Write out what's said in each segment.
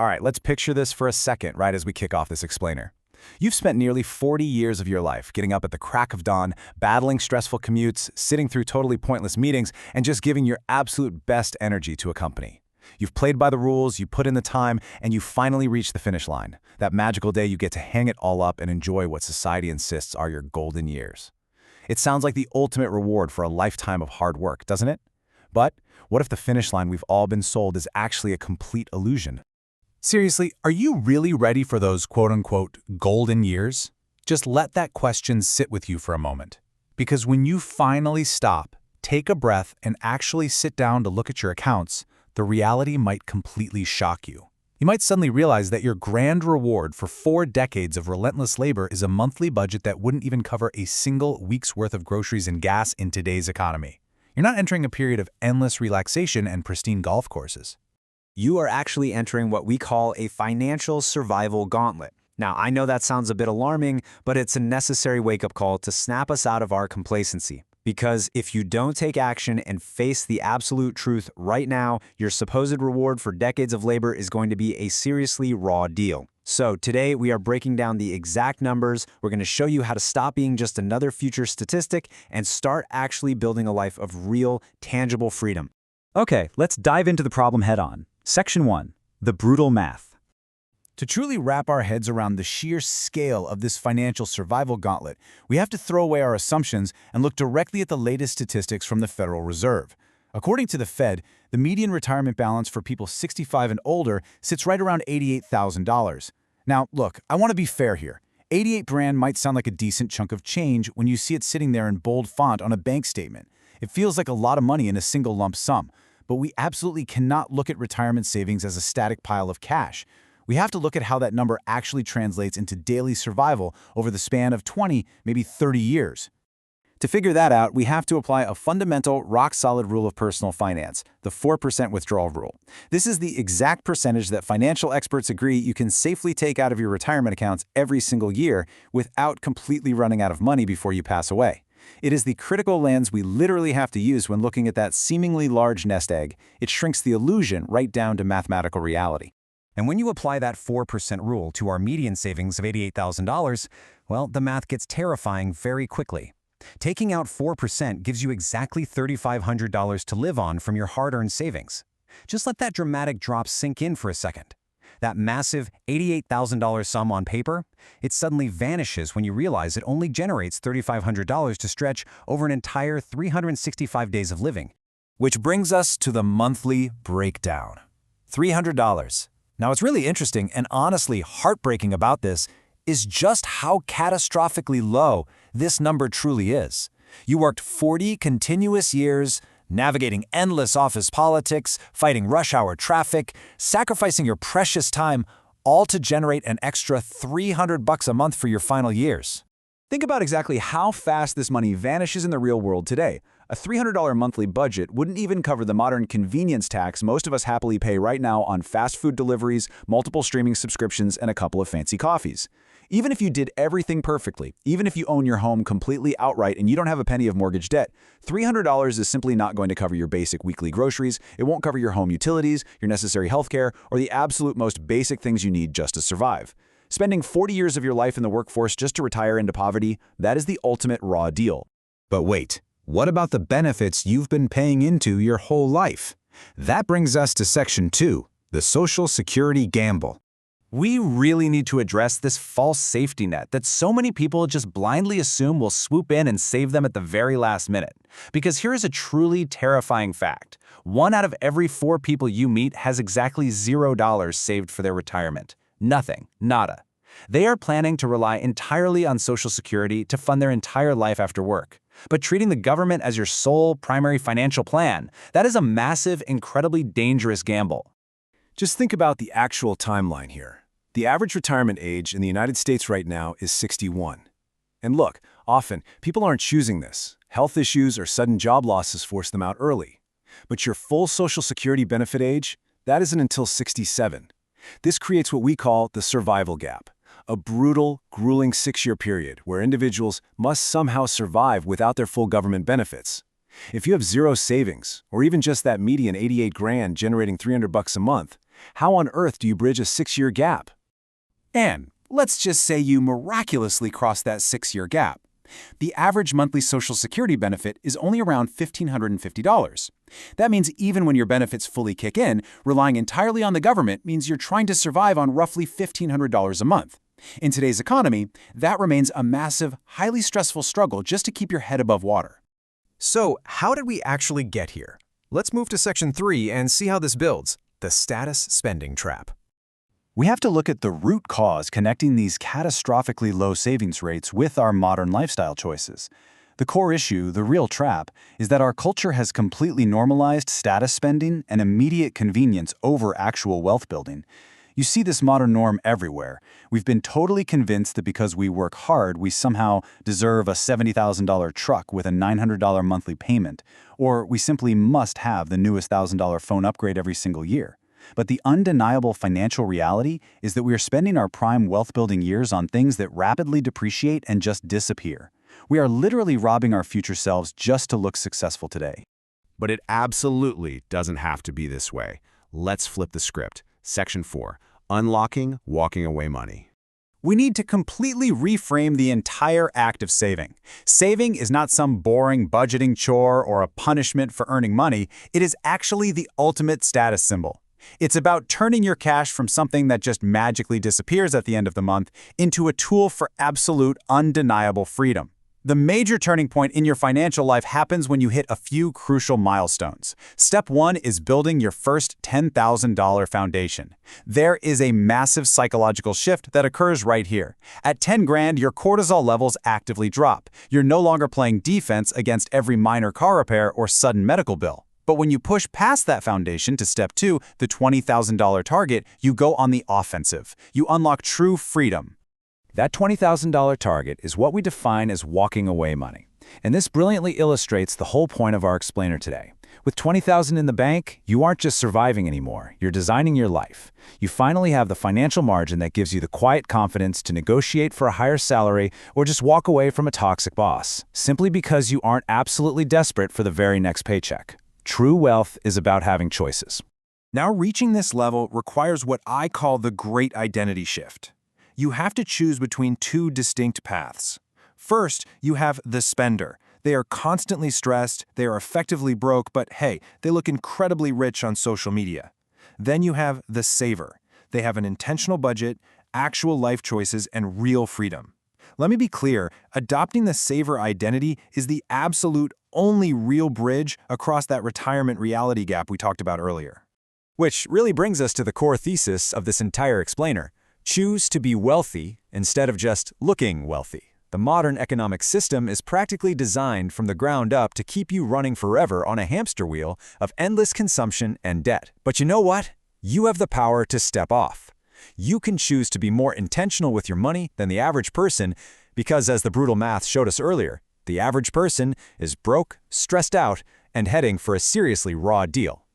All right, let's picture this for a second right as we kick off this explainer. You've spent nearly 40 years of your life getting up at the crack of dawn, battling stressful commutes, sitting through totally pointless meetings, and just giving your absolute best energy to a company. You've played by the rules, you put in the time, and you finally reach the finish line. That magical day you get to hang it all up and enjoy what society insists are your golden years. It sounds like the ultimate reward for a lifetime of hard work, doesn't it? But what if the finish line we've all been sold is actually a complete illusion? Seriously, are you really ready for those quote-unquote golden years? Just let that question sit with you for a moment. Because when you finally stop, take a breath, and actually sit down to look at your accounts, the reality might completely shock you. You might suddenly realize that your grand reward for 4 decades of relentless labor is a monthly budget that wouldn't even cover a single week's worth of groceries and gas in today's economy. You're not entering a period of endless relaxation and pristine golf courses. You are actually entering what we call a financial survival gauntlet. Now, I know that sounds a bit alarming, but it's a necessary wake-up call to snap us out of our complacency. Because if you don't take action and face the absolute truth right now, your supposed reward for decades of labor is going to be a seriously raw deal. So today we are breaking down the exact numbers. We're going to show you how to stop being just another future statistic and start actually building a life of real, tangible freedom. Okay, let's dive into the problem head-on. Section 1. The brutal math. To truly wrap our heads around the sheer scale of this financial survival gauntlet, we have to throw away our assumptions and look directly at the latest statistics from the Federal Reserve. According to the Fed, the median retirement balance for people 65 and older sits right around $88,000. Now, look, I want to be fair here. 88 grand might sound like a decent chunk of change when you see it sitting there in bold font on a bank statement. It feels like a lot of money in a single lump sum. But we absolutely cannot look at retirement savings as a static pile of cash. We have to look at how that number actually translates into daily survival over the span of 20, maybe 30 years. To figure that out, we have to apply a fundamental, rock-solid rule of personal finance, the 4% withdrawal rule. This is the exact percentage that financial experts agree you can safely take out of your retirement accounts every single year without completely running out of money before you pass away. It is the critical lens we literally have to use when looking at that seemingly large nest egg. It shrinks the illusion right down to mathematical reality. And when you apply that 4% rule to our median savings of $88,000, well, the math gets terrifying very quickly. Taking out 4% gives you exactly $3,500 to live on from your hard-earned savings. Just let that dramatic drop sink in for a second. That massive $88,000 sum on paper, it suddenly vanishes when you realize it only generates $3,500 to stretch over an entire 365 days of living. Which brings us to the monthly breakdown. $300. Now, what's really interesting and honestly heartbreaking about this is just how catastrophically low this number truly is. You worked 40 continuous years, navigating endless office politics, fighting rush hour traffic, sacrificing your precious time, all to generate an extra $300 a month for your final years. Think about exactly how fast this money vanishes in the real world today. A $300 monthly budget wouldn't even cover the modern convenience tax most of us happily pay right now on fast food deliveries, multiple streaming subscriptions, and a couple of fancy coffees. Even if you did everything perfectly, even if you own your home completely outright and you don't have a penny of mortgage debt, $300 is simply not going to cover your basic weekly groceries. It won't cover your home utilities, your necessary healthcare, or the absolute most basic things you need just to survive. Spending 40 years of your life in the workforce just to retire into poverty, that is the ultimate raw deal. But wait, what about the benefits you've been paying into your whole life? That brings us to Section 2, the Social Security gamble. We really need to address this false safety net that so many people just blindly assume will swoop in and save them at the very last minute. Because here is a truly terrifying fact. 1 out of every 4 people you meet has exactly $0 saved for their retirement. Nothing. Nada. They are planning to rely entirely on Social Security to fund their entire life after work. But treating the government as your sole primary financial plan, that is a massive, incredibly dangerous gamble. Just think about the actual timeline here. The average retirement age in the United States right now is 61. And look, often, people aren't choosing this. Health issues or sudden job losses force them out early. But your full Social Security benefit age, that isn't until 67. This creates what we call the survival gap, a brutal, grueling 6-year period where individuals must somehow survive without their full government benefits. If you have 0 savings, or even just that median 88 grand generating $300 a month, How on earth do you bridge a 6-year gap? And let's just say you miraculously cross that 6-year gap. The average monthly Social Security benefit is only around $1,550. That means even when your benefits fully kick in, relying entirely on the government means you're trying to survive on roughly $1,500 a month. In today's economy, that remains a massive, highly stressful struggle just to keep your head above water. So, how did we actually get here? Let's move to Section 3 and see how this builds. The status spending trap. We have to look at the root cause connecting these catastrophically low savings rates with our modern lifestyle choices. The core issue, the real trap, is that our culture has completely normalized status spending and immediate convenience over actual wealth building. You see this modern norm everywhere. We've been totally convinced that because we work hard, we somehow deserve a $70,000 truck with a $900 monthly payment, or we simply must have the newest $1,000 phone upgrade every single year. But the undeniable financial reality is that we are spending our prime wealth-building years on things that rapidly depreciate and just disappear. We are literally robbing our future selves just to look successful today. But it absolutely doesn't have to be this way. Let's flip the script. Section 4. Unlocking walking away money. We need to completely reframe the entire act of saving. Saving is not some boring budgeting chore or a punishment for earning money. It is actually the ultimate status symbol. It's about turning your cash from something that just magically disappears at the end of the month into a tool for absolute, undeniable freedom. The major turning point in your financial life happens when you hit a few crucial milestones. Step 1 is building your first $10,000 foundation. There is a massive psychological shift that occurs right here. At 10 grand, your cortisol levels actively drop. You're no longer playing defense against every minor car repair or sudden medical bill. But when you push past that foundation to step 2, the $20,000 target, you go on the offensive. You unlock true freedom. That $20,000 target is what we define as walking away money. And this brilliantly illustrates the whole point of our explainer today. With $20,000 in the bank, you aren't just surviving anymore, you're designing your life. You finally have the financial margin that gives you the quiet confidence to negotiate for a higher salary or just walk away from a toxic boss, simply because you aren't absolutely desperate for the very next paycheck. True wealth is about having choices. Now, reaching this level requires what I call the great identity shift. You have to choose between two distinct paths. First, you have the spender. They are constantly stressed, they are effectively broke, but hey, they look incredibly rich on social media. Then you have the saver. They have an intentional budget, actual life choices, and real freedom. Let me be clear, adopting the saver identity is the absolute only real bridge across that retirement reality gap we talked about earlier. Which really brings us to the core thesis of this entire explainer. Choose to be wealthy instead of just looking wealthy. The modern economic system is practically designed from the ground up to keep you running forever on a hamster wheel of endless consumption and debt. But you know what? You have the power to step off. You can choose to be more intentional with your money than the average person because, as the brutal math showed us earlier, the average person is broke, stressed out, and heading for a seriously raw deal.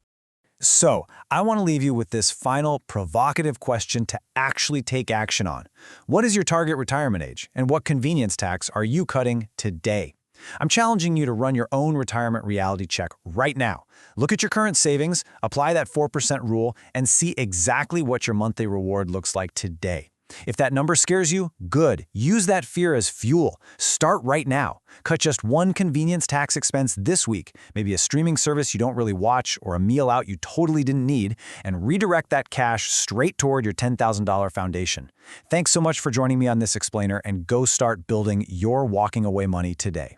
So, I want to leave you with this final provocative question to actually take action on. What is your target retirement age, and what convenience tax are you cutting today? I'm challenging you to run your own retirement reality check right now. Look at your current savings, apply that 4% rule, and see exactly what your monthly reward looks like today. If that number scares you, good. Use that fear as fuel. Start right now. Cut just one convenience tax expense this week, maybe a streaming service you don't really watch or a meal out you totally didn't need, and redirect that cash straight toward your $10,000 foundation. Thanks so much for joining me on this explainer, and go start building your walking away money today.